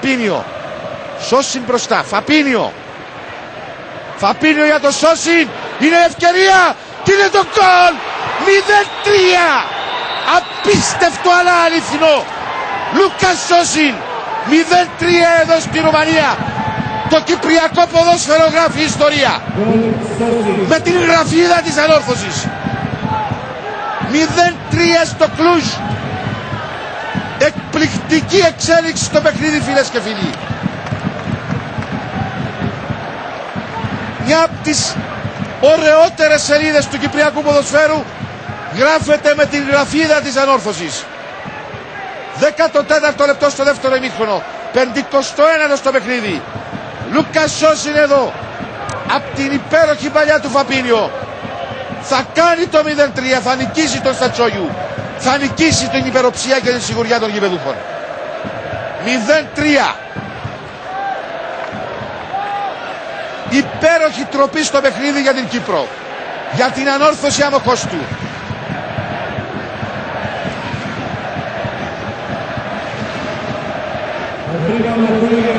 Φαπίνιο. Σόσιν μπροστά. Φαπίνιο. Φαπίνιο για το Σόσιν. Είναι ευκαιρία. Και είναι το γκολ. 0-3. Απίστευτο αλλά αληθινό. Λούκας Σόσιν. 0-3 εδώ στη Ρουμανία. Το κυπριακό ποδόσφαιρο γράφει ιστορία. Με την γραφίδα της ανόρθωσης. 0-3 στο Κλουζ. Εκπληκτική εξέλιξη στο παιχνίδι, φίλες και φίλοι. Μια από τις ωραιότερες σελίδες του κυπριακού ποδοσφαίρου γράφεται με την γραφίδα της ανόρθωσης. 14ο λεπτό στο δεύτερο ημίχρονο. 51ο στο παιχνίδι. Λούκας Σόσιν εδώ. Απ' την υπέροχη παλιά του Φαπίνιο. Θα κάνει το 0-3. Θα νικήσει τον Στατσόγιου. Θα νικήσει την υπεροψία και την σιγουριά των γηπεδούχων. 0-3. Υπέροχη τροπή στο παιχνίδι για την Κύπρο. Για την ανόρθωση Αμοχώστου.